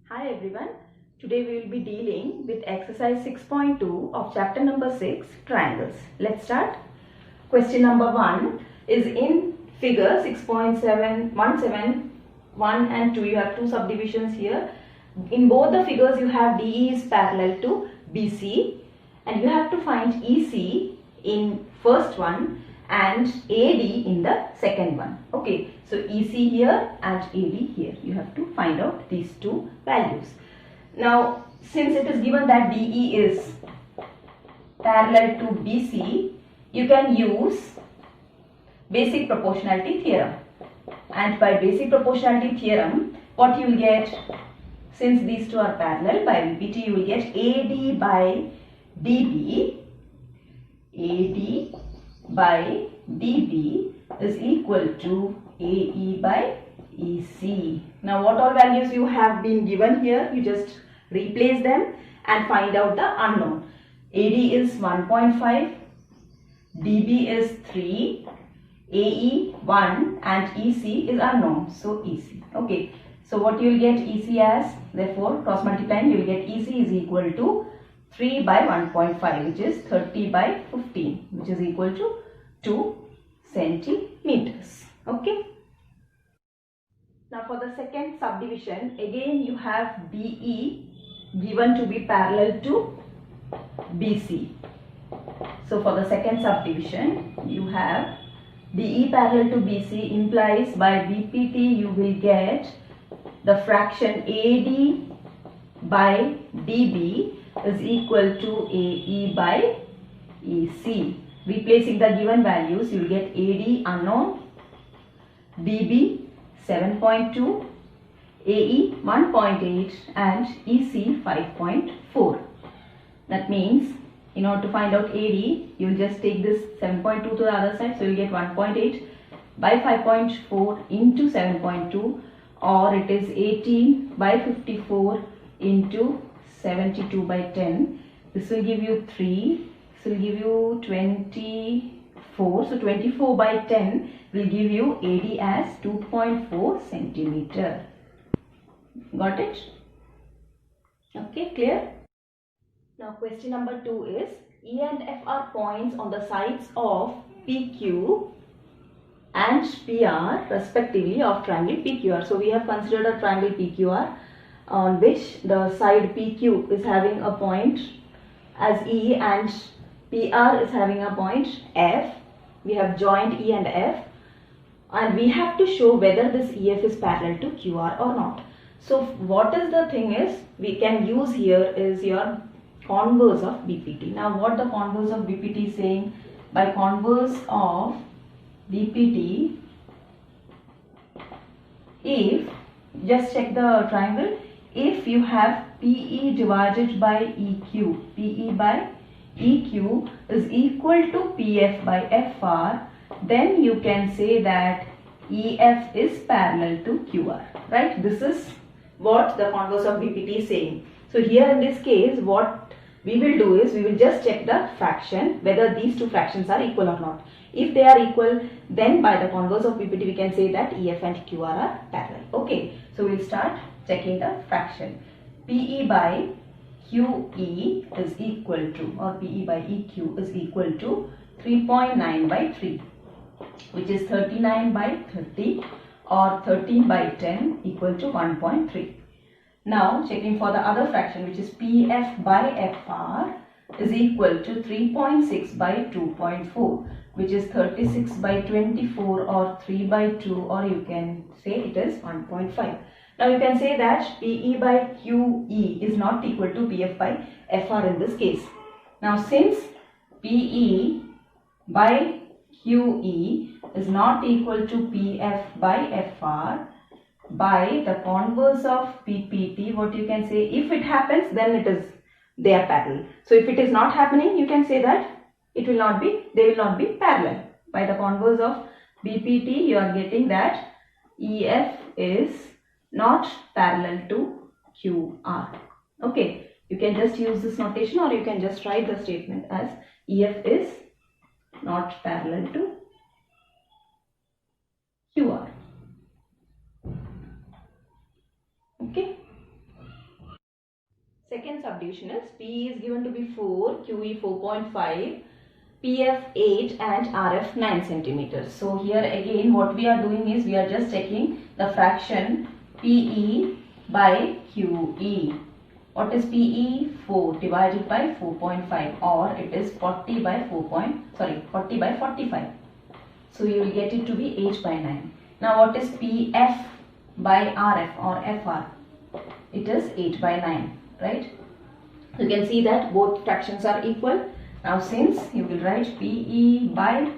Hi everyone, today we will be dealing with exercise 6.2 of chapter number 6, triangles. Let's start. Question number 1 is in figure 6.717 and 2. You have two subdivisions here. In both the figures you have DE is parallel to BC and you have to find EC in first one and AD in the second one. Okay, so EC here and AD here. You have to find out these two values. Now, since it is given that DE is parallel to BC, you can use basic proportionality theorem. And by basic proportionality theorem, what you will get, since these two are parallel, by BPT you will get AD by DB. AD by DB is equal to AE by EC. Now what all values you have been given here, you just replace them and find out the unknown. AD is 1.5, DB is 3, AE 1 and EC is unknown, so EC. Okay, so what you will get EC as, therefore cross multiplying you will get EC is equal to 3 by 1.5, which is 30 by 15, which is equal to 2 centimeters. Okay. Now for the second subdivision, again you have DE given to be parallel to BC. So for the second subdivision, you have DE parallel to BC implies by BPT you will get the fraction AD by DB is equal to AE by EC. Replacing the given values, you will get AD unknown, DB 7.2, AE 1.8 and EC 5.4. That means in order to find out AD, you will just take this 7.2 to the other side, so you will get 1.8 by 5.4 into 7.2, or it is 18 by 54 into 72 by 10. This will give you 3. This will give you 24. So 24 by 10 will give you AD as 2.4 centimeter. Got it? Okay, clear? Now question number 2 is E and F are points on the sides of PQ and PR respectively of triangle PQR. So we have considered a triangle PQR on which the side PQ is having a point as E and PR is having a point F. We have joined E and F and we have to show whether this EF is parallel to QR or not. So what is the thing is, we can use here is your converse of BPT. Now what the converse of BPT is saying, by converse of BPT, if, just check the triangle, if you have PE divided by EQ, PE by EQ is equal to PF by FR, then you can say that EF is parallel to QR, right? This is what the converse of BPT is saying. So here in this case, what we will do is, we will just check the fraction, whether these two fractions are equal or not. If they are equal, then by the converse of BPT we can say that EF and QR are parallel. Okay, so we will start checking the fraction. PE by QE is equal to, or PE by EQ is equal to 3.9 by 3, which is 39 by 30, or 13 by 10 equal to 1.3. Now checking for the other fraction, which is PF by FR is equal to 3.6 by 2.4, which is 36 by 24 or 3 by 2, or you can say it is 1.5. Now you can say that PE by QE is not equal to PF by FR in this case. Now since PE by QE is not equal to PF by FR, by the converse of BPT, what you can say, if it happens, then it is, they are parallel. So if it is not happening, you can say that it will not be, they will not be parallel. By the converse of BPT, you are getting that EF is not parallel to QR. Okay, you can just use this notation, or you can just write the statement as EF is not parallel to QR. Okay. subdivision is PE is given to be 4, QE 4.5, PF 8 and RF 9 centimeters. So here again what we are doing is we are just checking the fraction PE by QE. What is PE? 4 divided by 4.5, or it is 40 by 45. So you will get it to be 8 by 9. Now what is PF by RF or FR? It is 8 by 9, right? You can see that both fractions are equal. Now since you will write PE by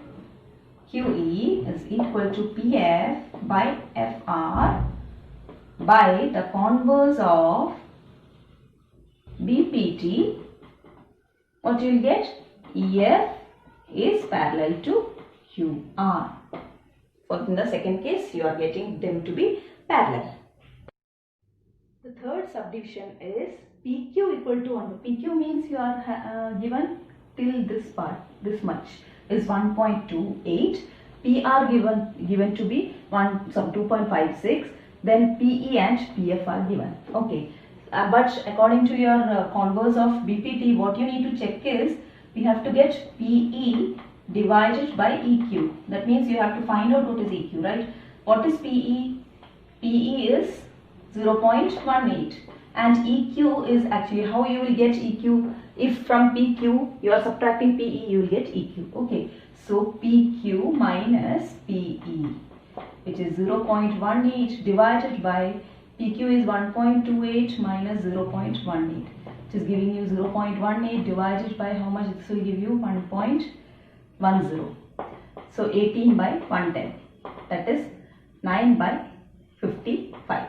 QE is equal to PF by FR by the converse of BPT, what you will get? EF is parallel to QR. For in the second case, you are getting them to be parallel. The third subdivision is PQ equal to 1. PQ means you are given till this part, this much is 1.28. PR given to be 2.56. Then PE and PF are given. Okay. But according to your converse of BPT, what you need to check is we have to get PE divided by EQ. That means you have to find out what is EQ, right? What is PE? PE is 0.18 and EQ is actually how you will get EQ. If from PQ you are subtracting PE, you will get EQ. Okay, so PQ minus PE, which is 0.18 divided by PQ is 1.28 minus 0.18, which is giving you 0.18 divided by how much? This will give you 1.10. So 18 by 110, that is 9 by 55.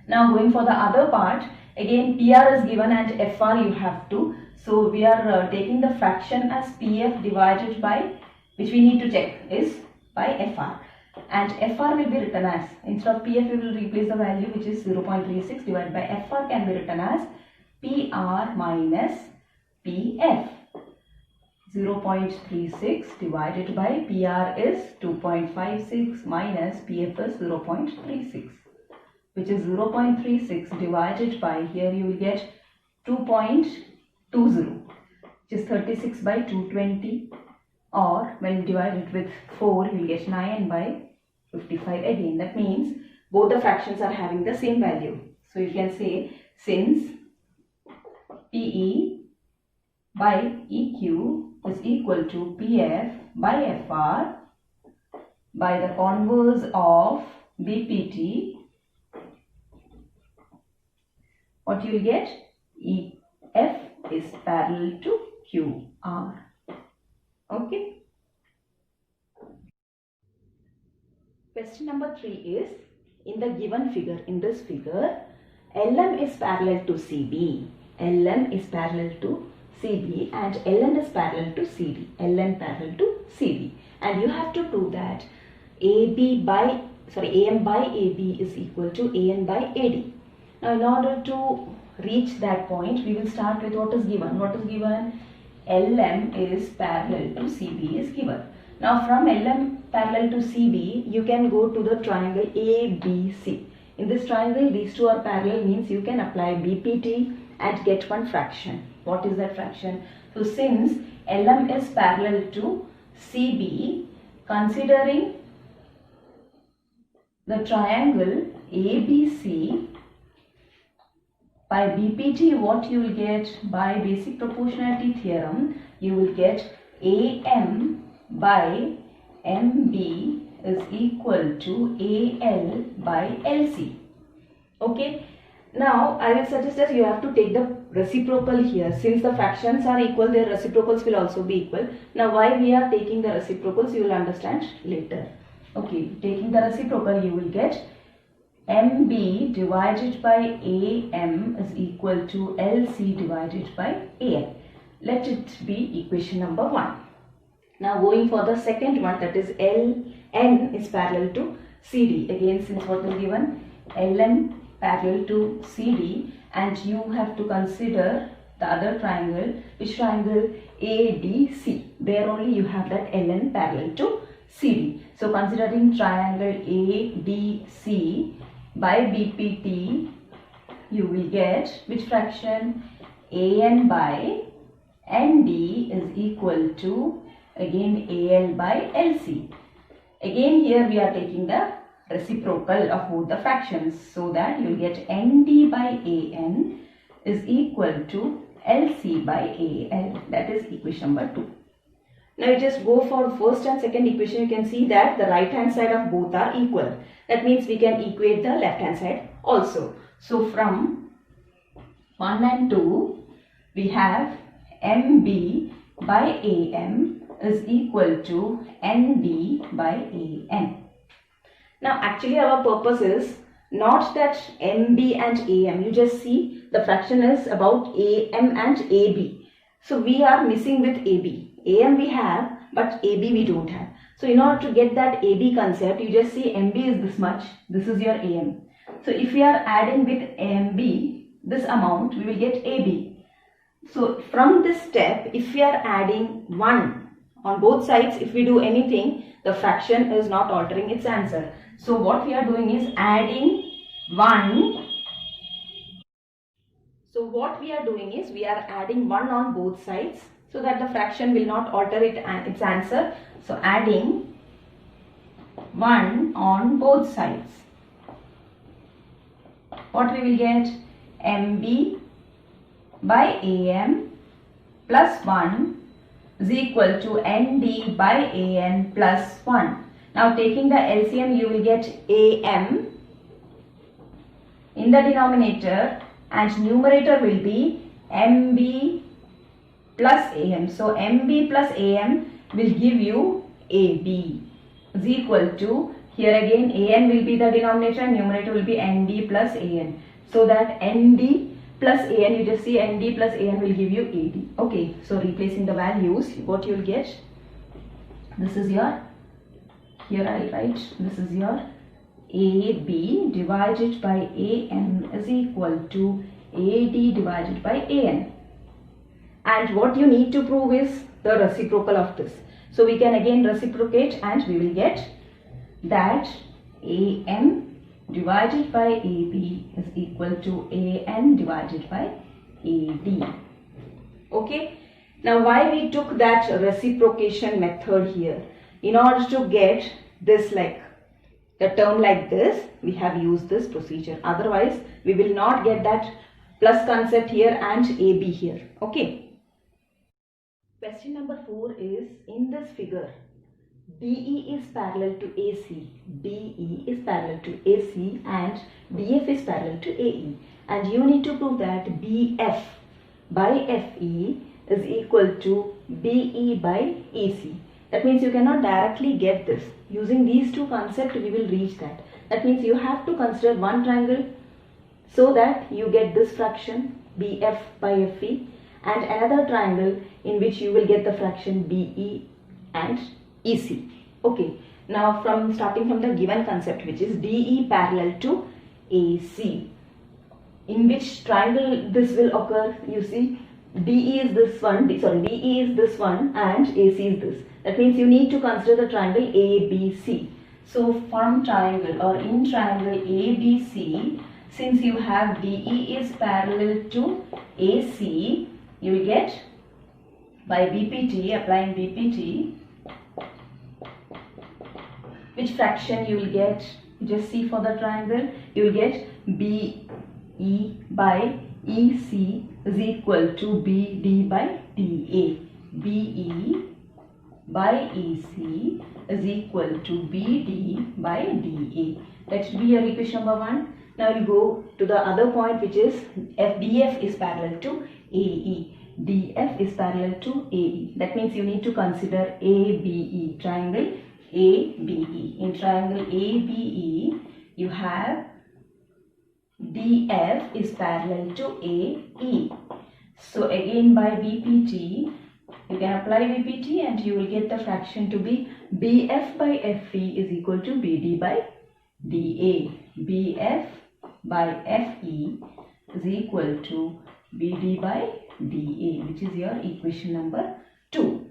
Now going for the other part, again PR is given and FR you have to. So we are taking the fraction as PF divided by, which we need to check is by FR. And FR will be written as, instead of PF we will replace the value which is 0.36 divided by FR can be written as PR minus PF. 0.36 divided by PR is 2.56 minus PF is 0.36, which is 0.36 divided by, here you will get 2.20, which is 36 by 220, or when divided with 4 you will get 9 by 55 again. That means both the fractions are having the same value. So you can say since PE by EQ is equal to PF by FR by the converse of BPT, what you will get? EF is parallel to QR. Okay. Question number 3 is, in the given figure, in this figure, LM is parallel to CB. LM is parallel to CB and LN is parallel to CD. LN parallel to CD. And you have to prove that AM by AB is equal to AN by AD. Now in order to reach that point, we will start with what is given. What is given? LM is parallel to CB is given. Now from LM parallel to CB, you can go to the triangle ABC. In this triangle, these two are parallel, means you can apply BPT and get one fraction. What is that fraction? So since LM is parallel to CB, considering the triangle ABC, by BPT what you will get? By basic proportionality theorem, you will get AM by MB is equal to AL by LC. Okay. Now I will suggest that you have to take the reciprocal here. Since the fractions are equal, their reciprocals will also be equal. Now why we are taking the reciprocals, you will understand later. Okay, taking the reciprocal, you will get MB divided by AM is equal to LC divided by AL. Let it be equation number 1. Now going for the second one, that is LN is parallel to CD. Again, since what is given, LN parallel to CD, and you have to consider the other triangle. Which triangle? ADC. There only you have that LN parallel to CD. So considering triangle ADC, by BPT you will get which fraction? an by nd is equal to again al by lc. Again here we are taking the reciprocal of both the fractions, so that you will get nd by an is equal to lc by al. That is equation number 2. Now you just go for first and second equation. You can see that the right hand side of both are equal. That means we can equate the left hand side also. So from 1 and 2 we have mb by am is equal to nd by an. Now actually our purpose is not that mb and am. You just see the fraction is about am and ab. So we are missing with ab. am we have, but ab we don't have. So in order to get that ab concept, you just see mb is this much, this is your am. So if we are adding with mb this amount, we will get ab. So from this step, if we are adding 1 on both sides, if we do anything, the fraction is not altering its answer. So what we are doing is adding 1. So what we are doing is we are adding 1 on both sides, so that the fraction will not alter its answer. So adding 1 on both sides. What we will get? mb by am plus 1 is equal to nd by an plus 1. Now taking the LCM, you will get am in the denominator and numerator will be mb plus am. So mb plus am will give you ab is equal to, here again an will be the denominator and numerator will be nd plus an. So that nd plus an, you just see nd plus an will give you ad. Okay, so replacing the values, what you will get? This is your, here I will write, this is your ab divided by am is equal to ad divided by an. And what you need to prove is the reciprocal of this. So we can again reciprocate and we will get that am divided by ab is equal to an divided by ad. Okay. Now why we took that reciprocation method here? In order to get this, like the term like this, we have used this procedure. Otherwise we will not get that plus concept here and ab here. Okay. Question number 4 is, in this figure, DE is parallel to AC, DE is parallel to AC and DF is parallel to AE, and you need to prove that BF by FE is equal to BE by EC. That means you cannot directly get this. Using these two concepts we will reach that. That means you have to consider one triangle so that you get this fraction BF by FE, and another triangle in which you will get the fraction BE and EC. Okay, now starting from the given concept, which is DE parallel to AC, in which triangle this will occur? You see, DE is this one, DE is this one and AC is this. That means you need to consider the triangle ABC. So from triangle or in triangle ABC, since you have DE is parallel to AC, you will get by BPT, applying BPT, which fraction you will get? Just see for the triangle, you will get BE by EC is equal to BD by DA. BE by EC is equal to BD by DA. That should be your equation number 1. Now we'll go to the other point, which is DF is parallel to AE. DF is parallel to AE. That means you need to consider ABE, triangle ABE. In triangle ABE, you have DF is parallel to AE. So again by BPT, you can apply BPT and you will get the fraction to be BF by FE is equal to BD by DA. BF by FE is equal to BD by DA, which is your equation number 2.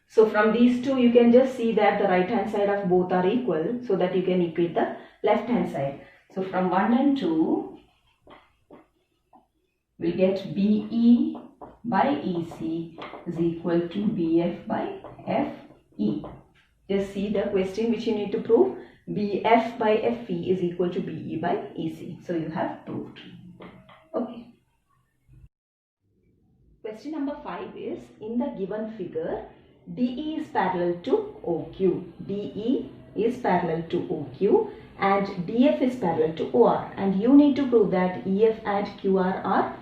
So from these two you can just see that the right hand side of both are equal, so that you can equate the left hand side. So from 1 and 2 we'll get BE by EC is equal to BF by FE. Just see the question which you need to prove. BF by FE is equal to BE by EC. So you have proved. Okay. Question number 5 is, in the given figure, DE is parallel to OQ. DE is parallel to OQ and DF is parallel to OR. And you need to prove that EF and QR are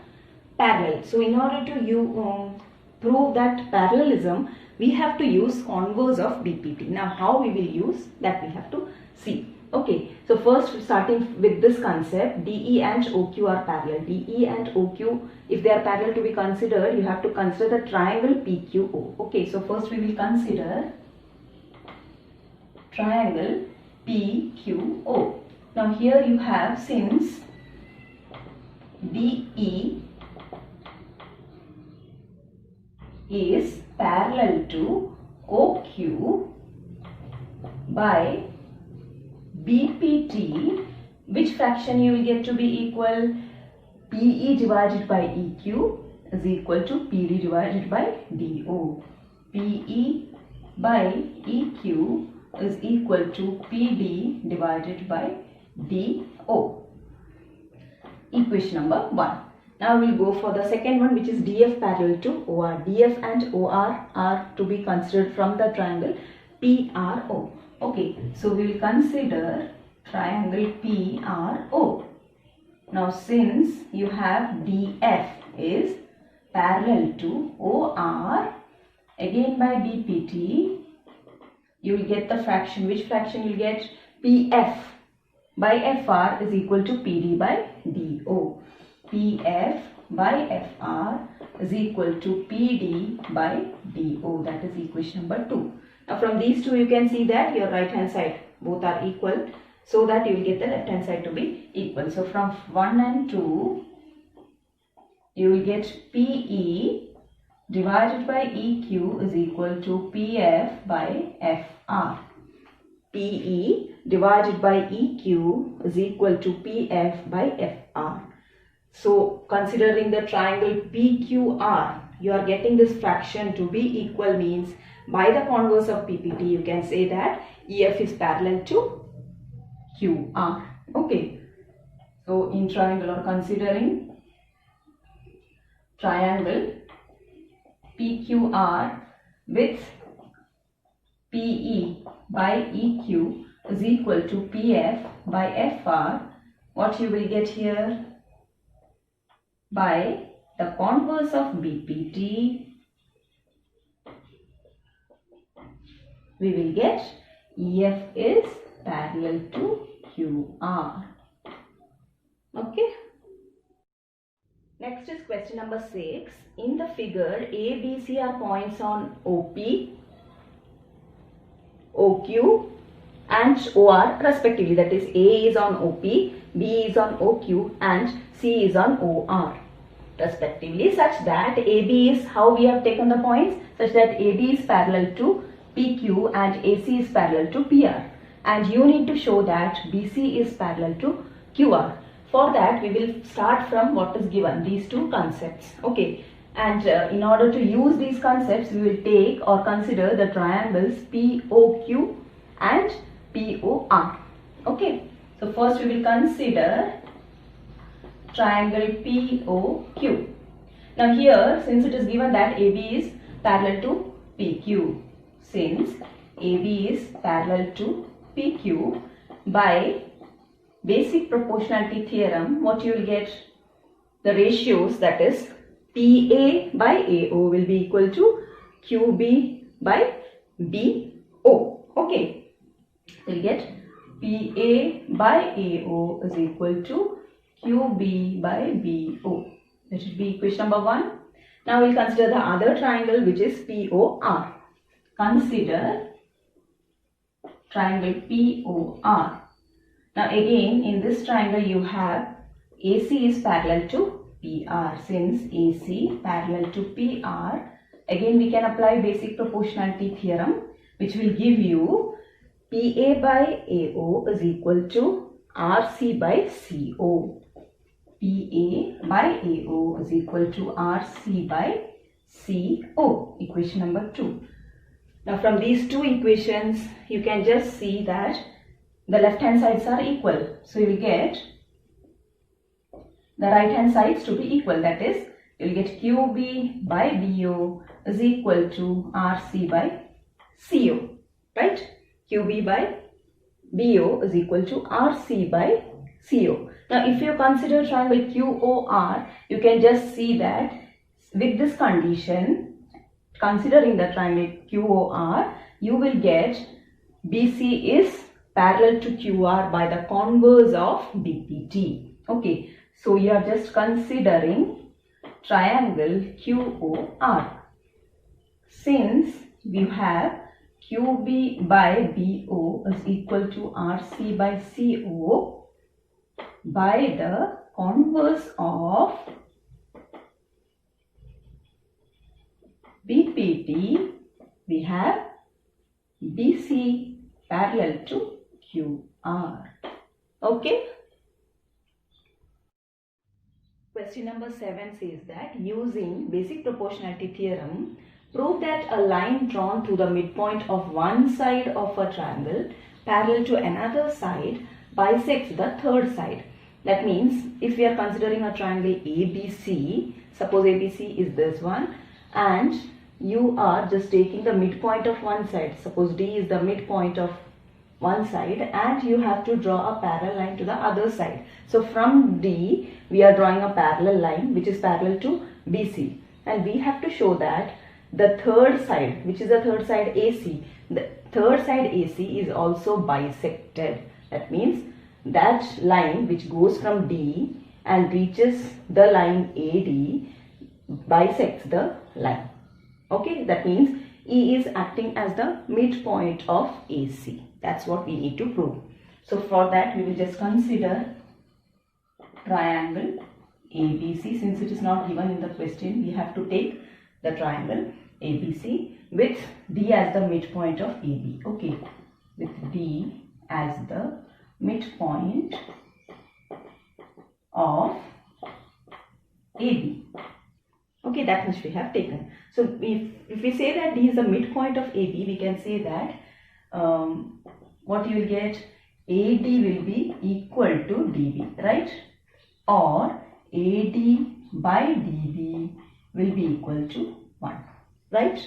parallel. So in order to prove that parallelism, we have to use converse of BPT. Now how we will use that we have to see. Okay, so first starting with this concept, DE and OQ are parallel. DE and OQ, if they are parallel to be considered, you have to consider the triangle PQO. Okay, so first we will consider triangle PQO. Now here you have, since DE is parallel to OQ by BPT, which fraction you will get to be equal? PE divided by EQ is equal to PD divided by DO. PE by EQ is equal to PD divided by DO. Equation number 1. Now we will go for the second one, which is DF parallel to OR. DF and OR are to be considered from the triangle PRO. Okay, so we will consider triangle PRO. Now since you have DF is parallel to OR, again by BPT, you will get the fraction. Which fraction you will get? PF by FR is equal to PD by DO. PF by FR is equal to PD by DO. That is equation number 2. Now from these two you can see that your right hand side both are equal, so that you will get the left hand side to be equal. So from 1 and 2 you will get PE divided by EQ is equal to PF by FR. PE divided by EQ is equal to PF by FR. So considering the triangle PQR, you are getting this fraction to be equal, means by the converse of PPT you can say that EF is parallel to QR. Okay, so in triangle, or considering triangle PQR with PE by EQ is equal to PF by FR, what you will get here? By the converse of BPT, we will get EF is parallel to QR. Okay. Next is question number 6. In the figure, A, B, C are points on OP, OQ and OR respectively. That is, A is on OP, B is on OQ and C is on OR respectively, such that AB is, how we have taken the points, such that AB is parallel to PQ and AC is parallel to PR. And you need to show that BC is parallel to QR. For that we will start from what is given, these two concepts. Okay, and in order to use these concepts we will take or consider the triangles POQ and POR. Okay, so first we will consider triangle POQ. Now here, since it is given that AB is parallel to PQ, since AB is parallel to PQ, by basic proportionality theorem, what you will get? The ratios, that is PA by AO will be equal to QB by BO. Okay, we will get PA by AO is equal to QB by BO. That should be equation number 1. Now we will consider the other triangle, which is POR. Consider triangle POR. Now again, in this triangle you have AC is parallel to PR. Since AC parallel to PR, again we can apply basic proportionality theorem, which will give you PA by AO is equal to RC by CO. PA by AO is equal to RC by CO. Equation number 2. Now from these two equations, you can just see that the left hand sides are equal. So you will get the right hand sides to be equal. That is, you will get QB by BO is equal to RC by CO. Right? QB by BO is equal to RC by CO. Now if you consider triangle QOR, you can just see that with this condition, considering the triangle QOR, you will get BC is parallel to QR by the converse of BPT. Okay, so you are just considering triangle QOR. Since we have QB by BO is equal to RC by CO by the converse of BPT, we have BC parallel to QR. Okay. Question number 7 says that using basic proportionality theorem, prove that a line drawn to the midpoint of one side of a triangle parallel to another side bisects the third side. That means if we are considering a triangle ABC, suppose ABC is this one, and you are just taking the midpoint of one side, suppose D is the midpoint of one side, and you have to draw a parallel line to the other side. So from D we are drawing a parallel line which is parallel to BC, and we have to show that the third side, which is the third side AC, the third side AC is also bisected. That means that line which goes from D and reaches the line AD bisects the line. Okay, that means E is acting as the midpoint of AC. That's what we need to prove. So for that we will just consider triangle ABC. Since it is not given in the question, we have to take the triangle ABC with D as the midpoint of AB. Okay, with D as the midpoint of AB. Okay, that much we have taken. So if we say that D is the midpoint of AB, we can say that what you will get, AD will be equal to DB, right? Or AD by DB will be equal to 1, right?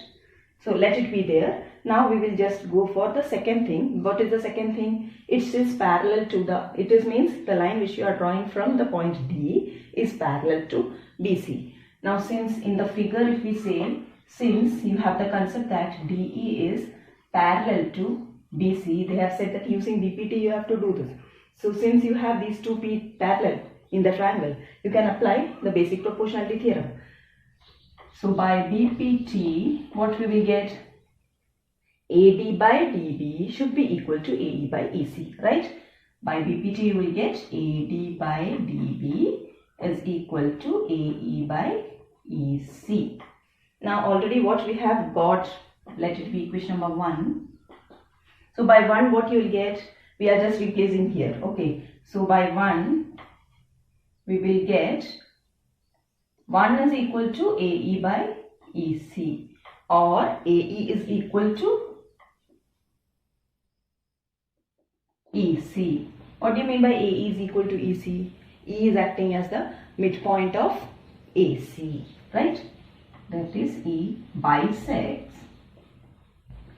So let it be there. Now we will just go for the second thing. What is the second thing? It is parallel to the, it means the line which you are drawing from the point D is parallel to BC. Now since in the figure if we say, since you have the concept that DE is parallel to BC, they have said that using BPT you have to do this. So since you have these two P parallel in the triangle, you can apply the basic proportionality theorem. So by BPT, what we will get? AD by DB should be equal to AE by EC, right? By BPT you will get AD by DB is equal to AE by EC. Now already what we have got, let it be equation number 1. So by 1 what you will get? We are just replacing here. Okay, so by 1 we will get 1 is equal to AE by EC, or AE is equal to EC. What do you mean by AE is equal to EC? E is acting as the midpoint of AC, right? That is E bisects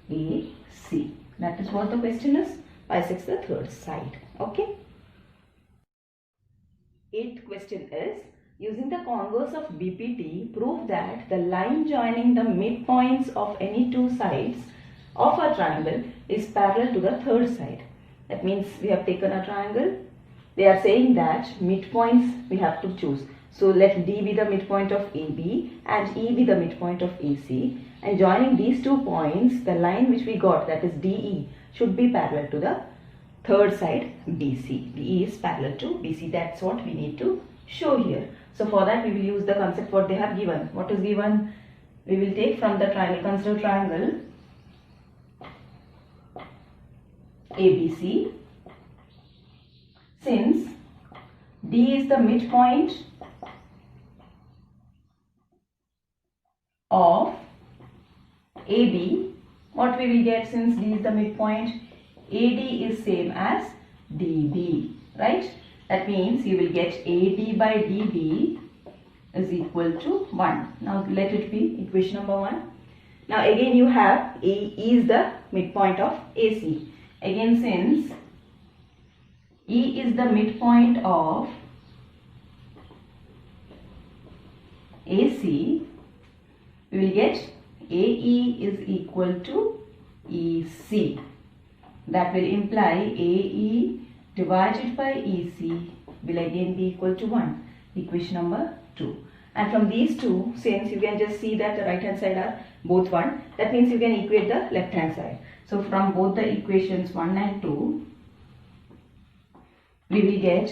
AC. That is what the question is. Bisects the third side. Okay. 8th question is, using the converse of BPT, prove that the line joining the midpoints of any two sides of a triangle is parallel to the third side. That means we have taken a triangle. They are saying that midpoints we have to choose. So let D be the midpoint of AB and E be the midpoint of AC. And joining these 2 points, the line which we got, that is DE, should be parallel to the third side BC. DE is parallel to BC. That's what we need to show here. So for that we will use the concept what they have given. What is given? We will take from the triangle, consider triangle ABC. Since D is the midpoint of AB. What we will get, since D is the midpoint? AD is same as DB, right? That means you will get AD by DB is equal to 1. Now let it be equation number 1. Now again you have E is the midpoint of AC. Again, since E is the midpoint of AC, we will get AE is equal to EC. That will imply AE divided by EC will again be equal to 1. Equation number 2. And from these two, since you can just see that the right hand side are both 1, that means you can equate the left hand side. So from both the equations 1 and 2, we will get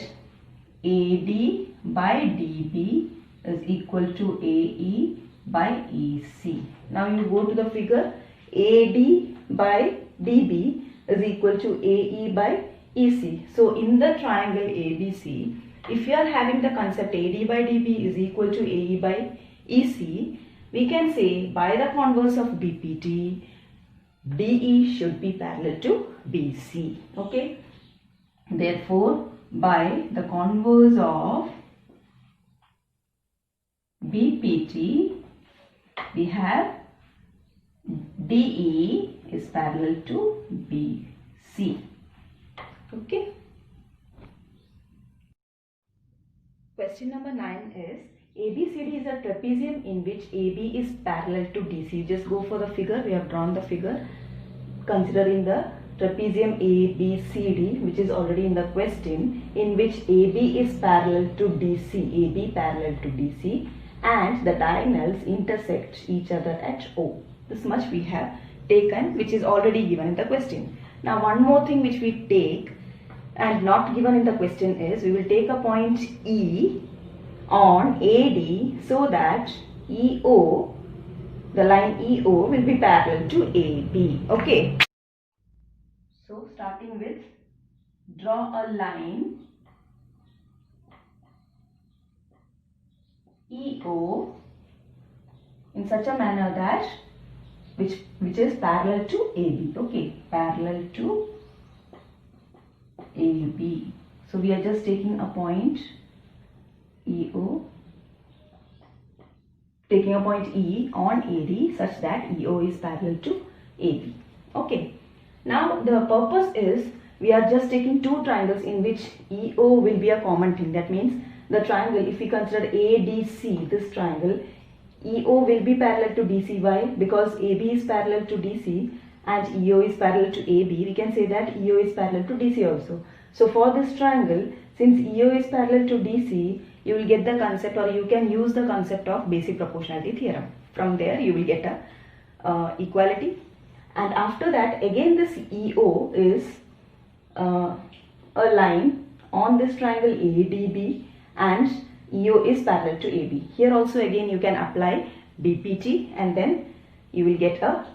AD by DB is equal to AE by EC. Now you go to the figure. AD by DB is equal to AE by EC. So in the triangle ABC, if you are having the concept AD by DB is equal to AE by EC, we can say by the converse of BPT, DE should be parallel to BC. Okay. Therefore, by the converse of BPT, we have DE is parallel to BC. Okay. Question number 9 is, ABCD is a trapezium in which AB is parallel to DC. Just go for the figure. We have drawn the figure considering the trapezium ABCD, which is already in the question, in which AB is parallel to DC, AB parallel to DC, and the diagonals intersect each other at O. This much we have taken, which is already given in the question. Now one more thing which we take and not given in the question is, we will take a point E on AD so that EO, the line EO will be parallel to AB. Okay. So starting with, draw a line EO in such a manner that which is parallel to AB. Okay, parallel to AB. So we are just taking a point EO, taking a point E on AD such that EO is parallel to AB. Okay. Now the purpose is, we are just taking two triangles in which EO will be a common thing. That means the triangle, if we consider ADC, this triangle, EO will be parallel to DC. Why? Because AB is parallel to DC and EO is parallel to AB. We can say that EO is parallel to DC also. So for this triangle, since EO is parallel to DC, you will get the concept, or you can use the concept of basic proportionality theorem. From there you will get a equality. And after that, again this EO is a line on this triangle ADB, and EO is parallel to AB. Here also again you can apply BPT and then you will get a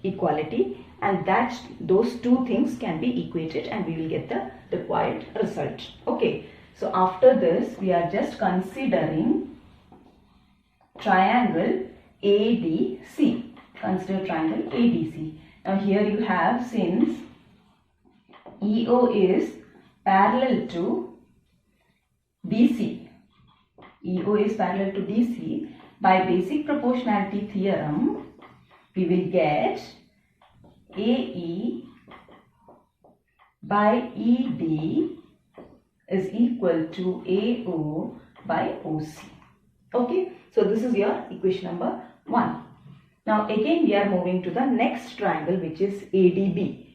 equality, and that those two things can be equated and we will get the required result. Okay. So after this, we are just considering triangle ADC. Consider triangle ADC. Now here you have, since EO is parallel to DC, EO is parallel to DC, by basic proportionality theorem, we will get AE by ED is equal to AO by OC. Okay, so this is your equation number 1. Now again we are moving to the next triangle, which is ADB.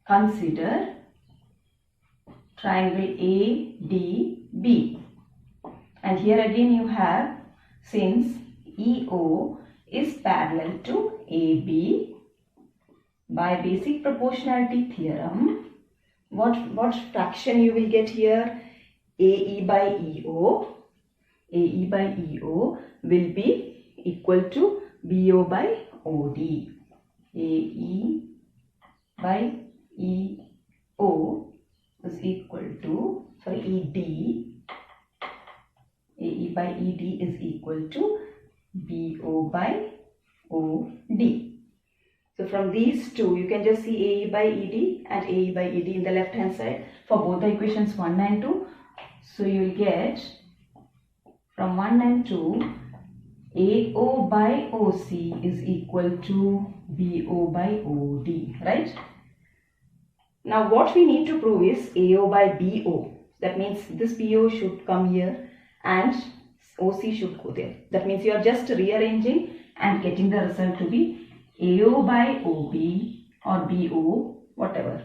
Consider triangle ADB, and here again you have, since EO is parallel to AB, by basic proportionality theorem, what fraction you will get here? AE by EO. AE by EO will be equal to BO by OD. AE by EO is equal to, ED AE by ED is equal to BO by OD. So from these two, you can just see AE by ED and AE by ED in the left hand side for both the equations 1 and 2. So you will get from 1 and 2, AO by OC is equal to BO by OD, right? Now what we need to prove is AO by BO. That means this BO should come here and OC should go there. That means you are just rearranging and getting the result to be AO by OB or BO, whatever,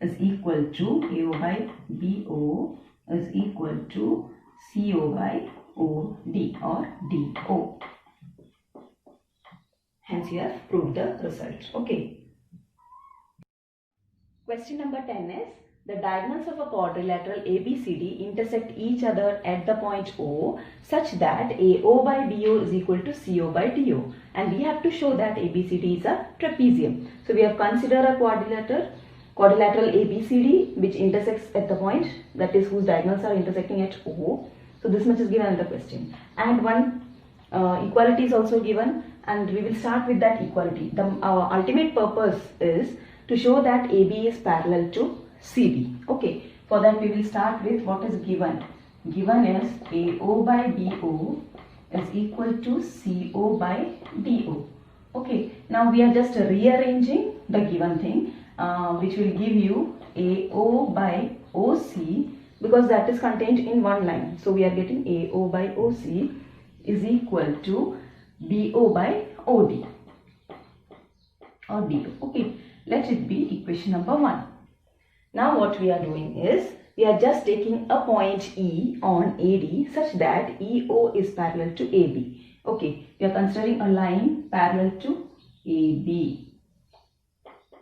is equal to AO by BO is equal to CO by OD or DO. Hence you have proved the result. Okay. Question number 10 is, the diagonals of a quadrilateral ABCD intersect each other at the point O such that AO by BO is equal to CO by DO, and we have to show that ABCD is a trapezium. So we have considered a quadrilateral ABCD which intersects at the point, that is whose diagonals are intersecting at O. So this much is given in the question, and one equality is also given, and we will start with that equality. Our ultimate purpose is to show that AB is parallel to CD. Okay, for that we will start with what is given. Given is AO by BO is equal to CO by DO. Okay, now we are just rearranging the given thing, which will give you AO by OC, because that is contained in one line. So we are getting AO by OC is equal to BO by OD or DO. Okay, let it be equation number 1. Now what we are doing is, we are just taking a point E on AD such that EO is parallel to AB. Okay, we are considering a line parallel to AB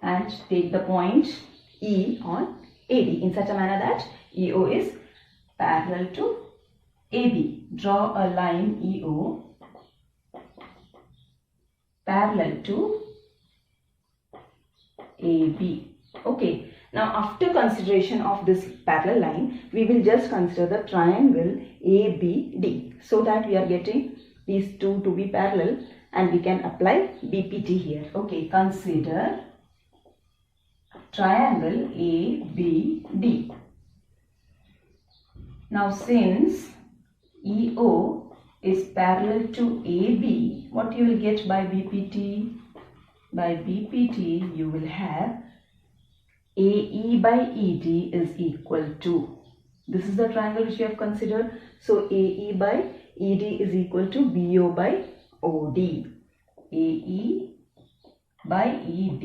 and take the point E on AD in such a manner that EO is parallel to AB. Draw a line EO parallel to AB. Okay, now after consideration of this parallel line, we will just consider the triangle ABD, so that we are getting these two to be parallel and we can apply BPT here. Okay, consider triangle ABD. Now since EO is parallel to AB, what you will get by BPT? By BPT you will have AE by ED is equal to, this is the triangle which we have considered, so AE by ED is equal to BO by OD. AE by ED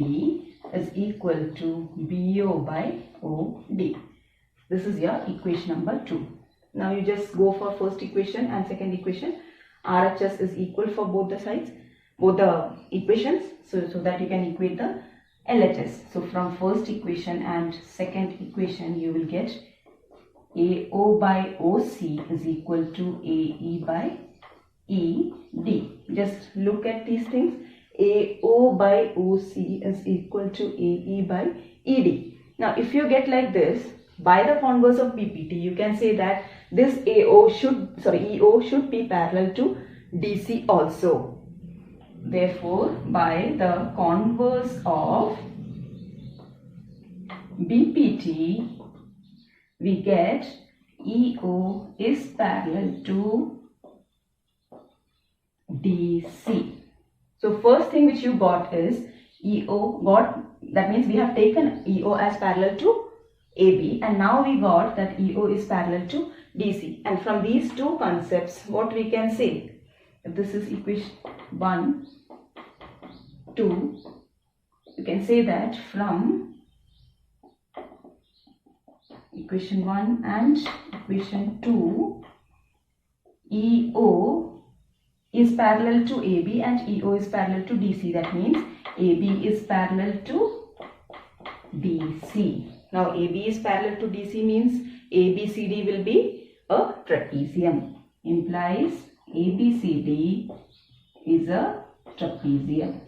is equal to BO by OD. This is your equation number 2. Now you just go for first equation and second equation. RHS is equal for both the sides, both the equations, so that you can equate the LHS. So from first equation and second equation you will get AO by OC is equal to AE by ED. Just look at these things. AO by OC is equal to AE by ED. Now if you get like this, by the converse of BPT, you can say that this EO should be parallel to DC also. Therefore, by the converse of BPT, we get EO is parallel to DC. So first thing which you got is EO that means we have taken EO as parallel to AB, and now we got that EO is parallel to DC. And from these two concepts, what we can say, if this is equation 1, 2, you can say that from equation 1 and equation 2, EO is parallel to AB and EO is parallel to DC. That means AB is parallel to DC. Now AB is parallel to DC means ABCD will be a trapezium. Implies ABCD is a trapezium.